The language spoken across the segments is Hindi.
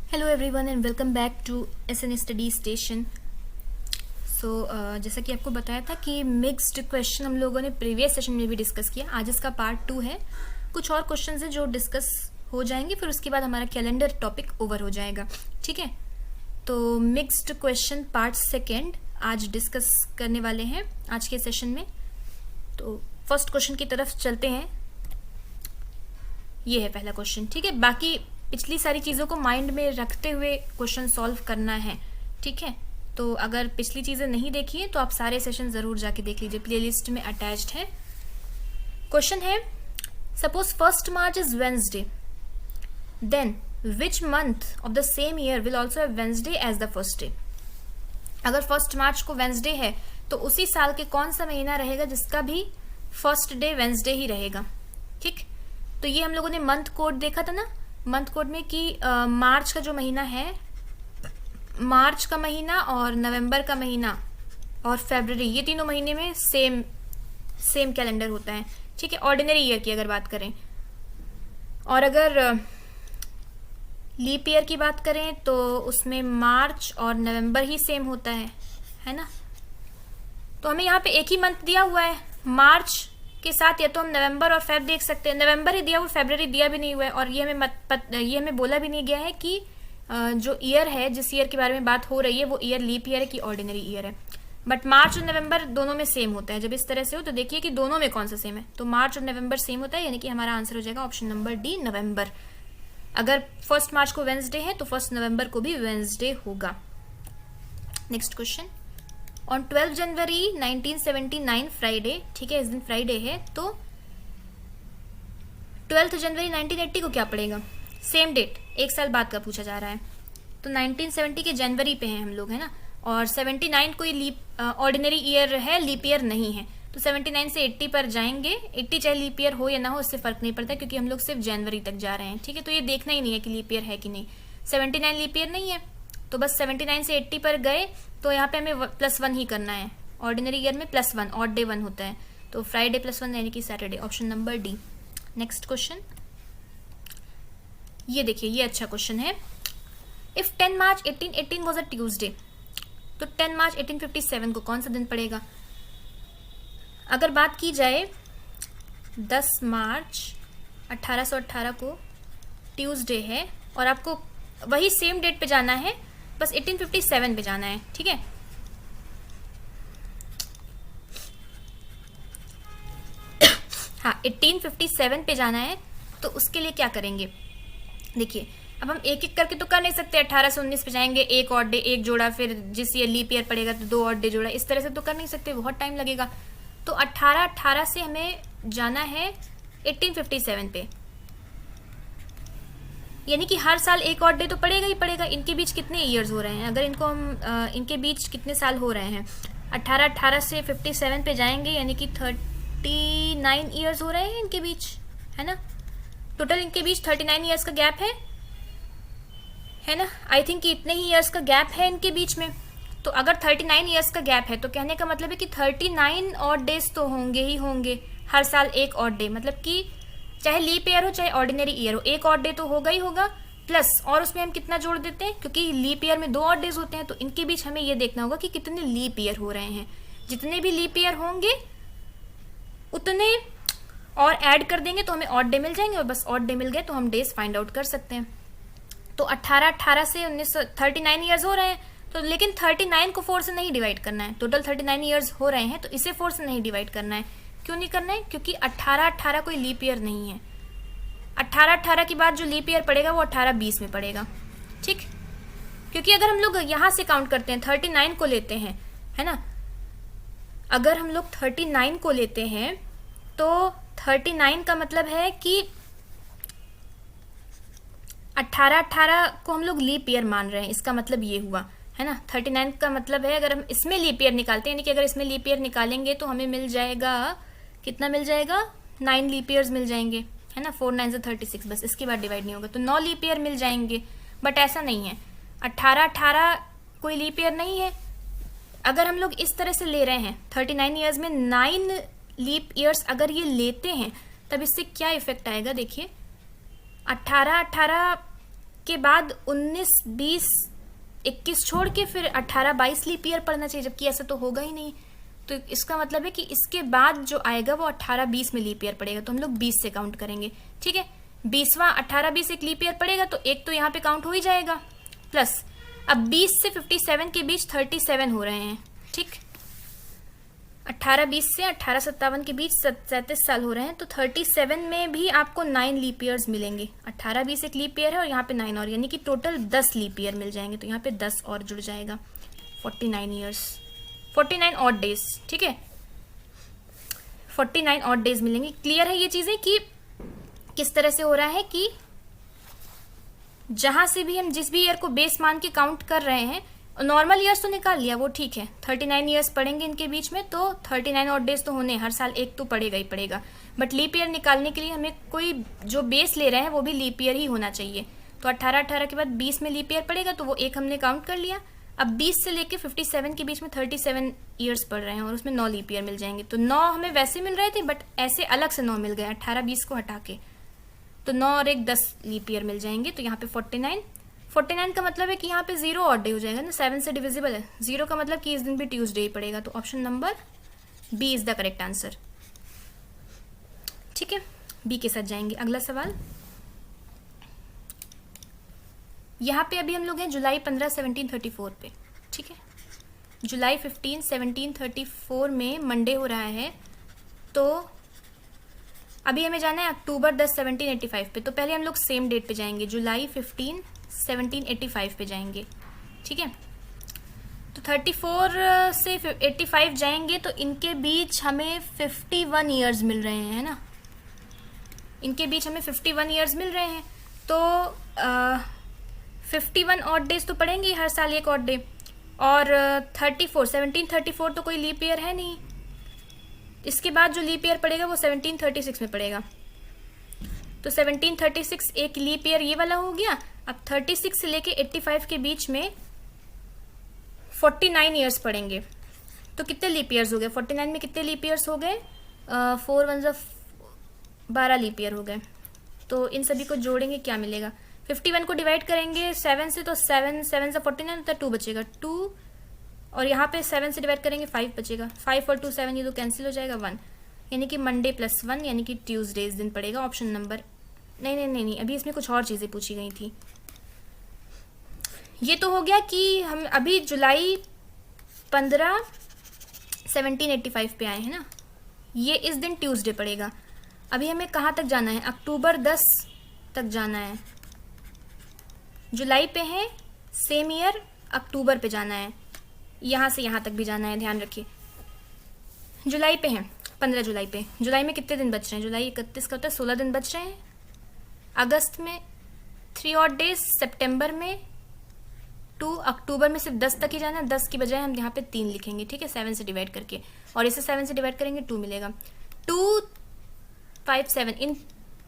Hello everyone and welcome back to SN study station. जैसा कि आपको बताया था कि मिक्स्ड क्वेश्चन हम लोगों ने प्रीवियस सेशन में भी डिस्कस किया। आज इसका पार्ट 2 है। कुछ और क्वेश्चंस हैं जो डिस्कस हो जाएंगे, फिर उसके बाद हमारा कैलेंडर टॉपिक ओवर हो जाएगा। ठीक है, तो मिक्स्ड क्वेश्चन पार्ट 2 आज डिस्कस करने वाले हैं आज के सेशन में। तो फर्स्ट क्वेश्चन की तरफ चलते हैं। ये है पहला क्वेश्चन। ठीक है, बाकी पिछली सारी चीज़ों को माइंड में रखते हुए क्वेश्चन सॉल्व करना है। ठीक है, तो अगर पिछली चीज़ें नहीं देखी है तो आप सारे सेशन ज़रूर जाके देख लीजिए, प्लेलिस्ट में अटैच्ड है। क्वेश्चन है, suppose 1 March is Wednesday, then which month of the same year will also have Wednesday as the first day. अगर 1 मार्च को वेंसडे है तो उसी साल के कौन सा महीना रहेगा जिसका भी फर्स्ट डे वेंसडे ही रहेगा। ठीक, तो ये हम लोगों ने मंथ कोड देखा था ना, मंथ कोड में कि मार्च का जो महीना है, मार्च का महीना और नवंबर का महीना और फरवरी, ये तीनों महीने में सेम कैलेंडर होता है। ठीक है, ऑर्डिनरी ईयर की अगर बात करें। और अगर लीप ईयर की बात करें तो उसमें मार्च और नवंबर ही सेम होता है ना। तो हमें यहाँ पे एक ही मंथ दिया हुआ है मार्च के साथ, या तो हम नवंबर और फेब देख सकते हैं। नवंबर ही दिया हुआ, फरवरी दिया भी नहीं हुआ है। और ये हमें बोला भी नहीं गया है कि जो ईयर है, जिस ईयर के बारे में बात हो रही है, वो ईयर लीप ईयर है कि ऑर्डिनरी ईयर है। बट मार्च और नवंबर दोनों में सेम होता है। जब इस तरह से हो तो देखिए कि दोनों में कौन सा सेम है। तो मार्च और नवंबर सेम होता है, यानी कि हमारा आंसर हो जाएगा ऑप्शन नंबर डी, नवंबर। अगर 1 मार्च को वेंसडे है तो 1 नवंबर को भी वेंसडे होगा। Next question, on 12 January 1979 Friday, ठीक है, इस दिन फ्राइडे है, तो 12 जनवरी 1980 को क्या पड़ेगा? सेम डेट, एक साल बाद का पूछा जा रहा है। तो 1970 के जनवरी पे हैं हम लोग, है ना। और 79 कोई लीप ऑर्डिनरी ईयर है, लीप ईयर नहीं है। तो 79 से 80 पर जाएंगे। 80 चाहे लीप ईयर हो या ना हो, उससे फर्क नहीं पड़ता, क्योंकि हम लोग सिर्फ जनवरी तक जा रहे हैं। ठीक है, तो ये देखना ही नहीं है कि लीप ईयर है कि नहीं। 79 लीप ईयर नहीं है, तो बस 79 से 80 पर गए तो यहाँ पे हमें +1 ही करना है। ऑर्डिनरी ईयर में +1, ऑड डे 1 होता है। तो फ्राइडे +1 यानी कि Saturday, option number D. Next question, ये देखिए, ये अच्छा क्वेश्चन है। If 10 March 1818 was a Tuesday, तो 10 मार्च 1857 को कौन सा दिन पड़ेगा? अगर बात की जाए 10 मार्च 1818 को ट्यूसडे है और आपको वही सेम डेट पे जाना है, बस 1857 पे जाना है। ठीक है, हाँ 1857 पे जाना है। तो उसके लिए क्या करेंगे? देखिए, अब हम एक एक करके तो कर नहीं सकते। 18 से 19 पे जाएंगे, एक ऑड डे एक जोड़ा, फिर जिस ईयर लीप ईयर पड़ेगा तो 2 ऑड डे जोड़ा, इस तरह से तो कर नहीं सकते, बहुत टाइम लगेगा। तो 18 से हमें जाना है 1857 पे, यानी कि हर साल एक ऑड डे तो पड़ेगा ही पड़ेगा। इनके बीच कितने ईयर्स हो रहे हैं? अगर इनको हम इनके बीच कितने साल हो रहे हैं? 18 से 57 पे जाएंगे, यानी कि 39 ईयर्स हो रहे हैं इनके बीच, है ना। टोटल इनके बीच 39 ईयर्स का गैप है ना। आई थिंक कि इतने ही ईयर्स का गैप है इनके बीच में। तो अगर 39 ईयर्स का गैप है तो कहने का मतलब है कि 39 ऑड डेज तो होंगे ही होंगे, हर साल एक ऑड डे। मतलब कि चाहे लीप ईयर हो चाहे ऑर्डिनरी ईयर हो, एक ऑड डे तो होगा ही होगा, प्लस और उसमें हम कितना जोड़ देते हैं, क्योंकि लीप ईयर में 2 ऑड डेज होते हैं। तो इनके बीच हमें ये देखना होगा कि कितने लीप ईयर हो रहे हैं। जितने भी लीप ईयर होंगे उतने और ऐड कर देंगे तो हमें ऑड डे मिल जाएंगे, और बस ऑड डे मिल गए तो हम डेज फाइंड आउट कर सकते हैं। तो 18 से 19, 39 ईयर्स हो रहे हैं। तो लेकिन 39 को 4 से नहीं डिवाइड करना है। टोटल 39 ईयर्स हो रहे हैं, तो इसे 4 से नहीं डिवाइड करना है। क्यों नहीं करना है? क्योंकि 18 कोई लीप ईयर नहीं है। 18 के बाद जो लीप ईयर पड़ेगा वो 18-20 में पड़ेगा। ठीक, क्योंकि अगर हम लोग यहाँ से काउंट करते हैं, 39 को लेते हैं, है ना। अगर हम लोग 39 को लेते हैं तो 39 का मतलब है कि 18 को हम लोग लीप ईयर मान रहे हैं। इसका मतलब ये हुआ, है ना। 39 का मतलब है, अगर हम इसमें लीप ईयर निकालते हैं, यानी कि अगर इसमें लीप ईयर निकालेंगे तो हमें मिल जाएगा, कितना मिल जाएगा? 9 लीप ईयर्स मिल जाएंगे, है ना। 4 9 से 36, बस इसके बाद डिवाइड नहीं होगा, तो 9 लीप ईयर मिल जाएंगे। बट ऐसा नहीं है, 18 कोई लीप ईयर नहीं है। अगर हम लोग इस तरह से ले रहे हैं, 39 ईयर्स में 9 लीप ईयर्स अगर ये लेते हैं, तब इससे क्या इफेक्ट आएगा? देखिए, 18 इसके बाद 19, 20, 21 छोड़ के फिर 18, 22 लीप ईयर पड़ना चाहिए, जबकि ऐसा तो होगा ही नहीं। तो इसका मतलब है कि इसके बाद जो आएगा वो 18, 20 में लीप ईयर पड़ेगा, तो हम लोग 20 से काउंट करेंगे। ठीक है, 20वां 18, 20 एक लीप ईयर पड़ेगा, तो एक तो यहाँ पे काउंट हो ही जाएगा। प्लस अब 20 से 57 के बीच 37 हो रहे हैं। ठीक, 18, 20 से 18, 57 के बीच 37 साल हो रहे हैं, तो 37 में भी आपको 9 लीप ईयर्स मिलेंगे। 18, 20 एक लीप ईयर है और यहाँ पे 9 और, यानी कि टोटल 10 लीप ईयर मिल जाएंगे। तो यहाँ पे 10 और जुड़ जाएगा, 49 ईयर्स, 49 ऑड डेज। ठीक है, 49 ऑड डेज मिलेंगे। क्लियर है ये चीजें कि किस तरह से हो रहा है कि जहां से भी हम जिस भी ईयर को बेस मान के काउंट कर रहे हैं, नॉर्मल ईयर्स तो निकाल लिया, वो ठीक है, 39 ईयर्स पड़ेंगे इनके बीच में, तो 39 ऑड डेज तो होने, हर साल एक तो पड़ेगा ही पड़ेगा। बट लीप ईयर निकालने के लिए हमें कोई जो बेस ले रहे हैं वो भी लीप ईयर ही होना चाहिए। तो 18, 18 के बाद 20 में लीप ईयर पड़ेगा, तो वो एक हमने काउंट कर लिया। अब 20 से लेके 57 के बीच में 37 ईयर्स पड़ रहे हैं और उसमें 9 लीप ईयर मिल जाएंगे। तो 9 हमें वैसे मिल रहे थे, बट ऐसे अलग से 9 मिल गए, 18, 20 को हटा के, तो 9 और एक 10 लीप ईयर मिल जाएंगे। तो यहाँ पे 49 का मतलब है कि यहाँ पे 0 ऑड डे हो जाएगा ना, 7 से डिविजिबल है, 0 का मतलब कि इस दिन भी ट्यूसडे ही पड़ेगा। तो option number B is the correct answer. ठीक है, बी के साथ जाएंगे। अगला सवाल, यहाँ पे अभी हम लोग हैं जुलाई 15, 1734 पे। ठीक है, जुलाई 15, 1734 में मंडे हो रहा है, तो अभी हमें जाना है अक्टूबर 10, 1785 पे। तो पहले हम लोग सेम डेट पे जाएंगे, जुलाई 15, 1785 पे जाएंगे। ठीक है, तो 34 से 85 जाएंगे, तो इनके बीच हमें 51 ईयर्स मिल रहे हैं, है ना, इनके बीच हमें 51 ईयर्स मिल रहे हैं। तो 51 ऑड डेज तो पड़ेंगे हर साल एक ऑड डे, और 1734 तो कोई लीप ईयर है नहीं। इसके बाद जो लीप ईयर पड़ेगा वो 1736 में पड़ेगा, तो 1736 एक लीप ईयर ये वाला हो गया। अब 36 से लेके 85 के बीच में 49 ईयर्स पड़ेंगे, तो कितने लीप ईयर्स हो गए, 49 में कितने लीप ईयर्स हो गए, 4 1 12 लीप ईयर हो गए। तो इन सभी को जोड़ेंगे, क्या मिलेगा, 51 को डिवाइड करेंगे 7 से, तो 7 7 से 49 होता है, 2 बचेगा, 2, और यहाँ पे 7 से डिवाइड करेंगे 5 बचेगा, 5 और 2 7, ये तो कैंसिल हो जाएगा, 1, यानी कि मंडे प्लस 1 यानी कि ट्यूसडे इस दिन पड़ेगा। ऑप्शन नंबर नहीं, अभी इसमें कुछ और चीज़ें पूछी गई थी। ये तो हो गया कि हम अभी जुलाई 15, 1785 पे आए हैं ना, ये इस दिन ट्यूसडे पड़ेगा। अभी हमें कहाँ तक जाना है, अक्टूबर 10 तक जाना है। जुलाई पे है, सेम ईयर अक्टूबर पे जाना है, यहाँ से यहाँ तक भी जाना है, ध्यान रखिए। जुलाई पे है, 15 जुलाई पे, जुलाई में कितने दिन बच रहे हैं, जुलाई 31 का होता है, 16 दिन बच रहे हैं। अगस्त में 3 ऑड डेज, सितंबर में 2, अक्टूबर में सिर्फ 10 तक ही जाना है, 10 की बजाय हम यहाँ पे 3 लिखेंगे। ठीक है, 7 से डिवाइड करके, और इसे 7 से डिवाइड करेंगे 2 मिलेगा, 2 5 7, इन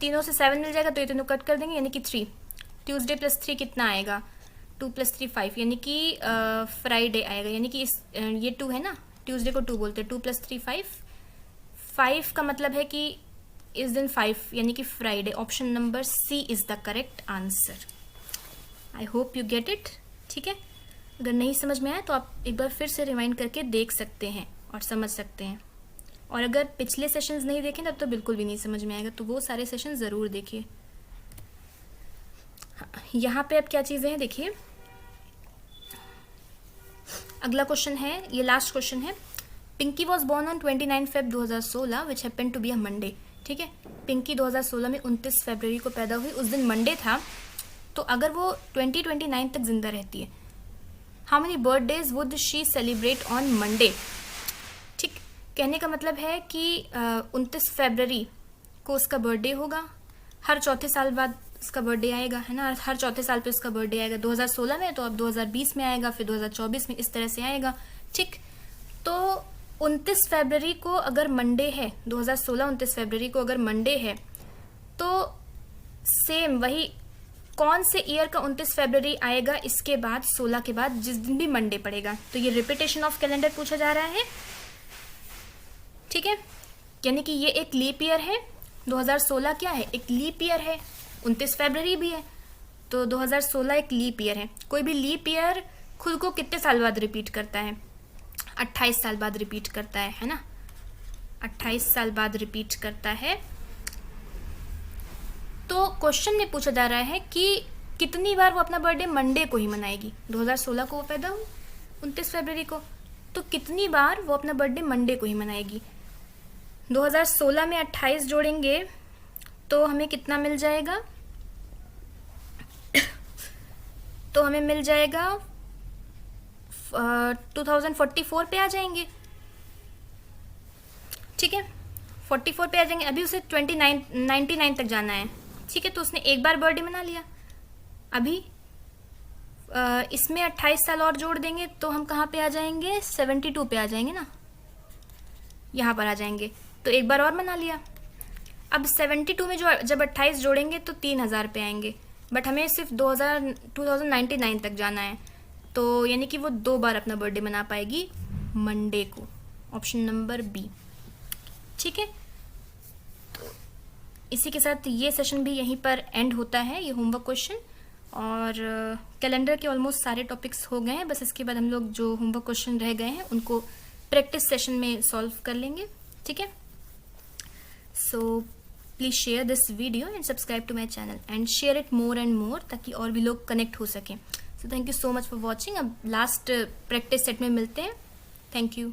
तीनों से 7 मिल जाएगा, तो ये तीनों कट कर देंगे, यानी कि 3, ट्यूसडे प्लस 3 कितना आएगा, 2 + 3 5, यानी कि फ्राइडे आएगा, यानी कि इस ये 2 है ना, ट्यूसडे को 2 बोलते हैं, 2 + 3 5 का मतलब है कि इस दिन 5 यानी कि Friday. Option number C is the correct answer. I hope you get it. ठीक है, अगर नहीं समझ में आया तो आप एक बार फिर से रिवाइंड करके देख सकते हैं और समझ सकते हैं, और अगर पिछले सेशंस नहीं देखें तब तो बिल्कुल भी नहीं समझ में आएगा, तो वो सारे सेशन ज़रूर देखिए। यहाँ पे अब क्या चीज़ें हैं देखिए, अगला क्वेश्चन है, ये लास्ट क्वेश्चन है। Pinky was born on 29 Feb 2016 which happen to be a Monday. ठीक है, पिंकी 2016 में 29 फरवरी को पैदा हुई, उस दिन मंडे था। तो अगर वो 2029 तक जिंदा रहती है, how many birthdays would she celebrate on Monday. ठीक, कहने का मतलब है कि 29 फरवरी को उसका बर्थडे होगा, हर चौथे साल बाद उसका बर्थडे आएगा, है ना, हर चौथे साल पे उसका बर्थडे आएगा। 2016 में तो अब 2020 में आएगा, फिर 2024 में, इस तरह से आएगा। ठीक, तो 29 फरवरी को अगर मंडे है, 2016 29 फरवरी को अगर मंडे है, तो सेम वही कौन से ईयर का 29 फरवरी आएगा इसके बाद, 16 के बाद, जिस दिन भी मंडे पड़ेगा। तो ये रिपीटेशन ऑफ कैलेंडर पूछा जा रहा है। ठीक है, यानी कि ये एक लीप ईयर है, 2016 क्या है, एक लीप ईयर है, 29 फरवरी भी है। तो 2016 एक लीप ईयर है। कोई भी लीप ईयर खुद को कितने साल बाद रिपीट करता है? 28 साल बाद रिपीट करता है ना? 28 साल बाद रिपीट करता है। तो क्वेश्चन में पूछा जा रहा है कि कितनी बार वो अपना बर्थडे मंडे को ही मनाएगी। 2016 को वो पैदा हुई 29 फरवरी को, तो कितनी बार वो अपना बर्थडे मंडे को ही मनाएगी। 2016 में 28 जोड़ेंगे तो हमें कितना मिल जाएगा? तो हमें मिल जाएगा 2044 पे आ जाएंगे। ठीक है, 44 पे आ जाएंगे। अभी उसे 99 तक जाना है। ठीक है, तो उसने एक बार बर्थडे मना लिया। अभी इसमें 28 साल और जोड़ देंगे तो हम कहाँ पे आ जाएंगे? 72 पे आ जाएंगे ना, यहाँ पर आ जाएंगे। तो एक बार और मना लिया। अब 72 में जो जब 28 जोड़ेंगे तो 3000 पे आएंगे, बट हमें सिर्फ 2099 तक जाना है। तो यानी कि वो 2 बार अपना बर्थडे मना पाएगी मंडे को। Option number B. ठीक है, तो इसी के साथ ये सेशन भी यहीं पर एंड होता है, ये होमवर्क क्वेश्चन। और कैलेंडर के ऑलमोस्ट सारे टॉपिक्स हो गए हैं। बस इसके बाद हम लोग जो होमवर्क क्वेश्चन रह गए हैं उनको प्रैक्टिस सेशन में सॉल्व कर लेंगे। ठीक है, so please share this video and subscribe to my channel and share it more and more, ताकि और भी लोग कनेक्ट हो सकें। So thank you so much for watching. अब लास्ट प्रैक्टिस सेट में मिलते हैं। Thank you.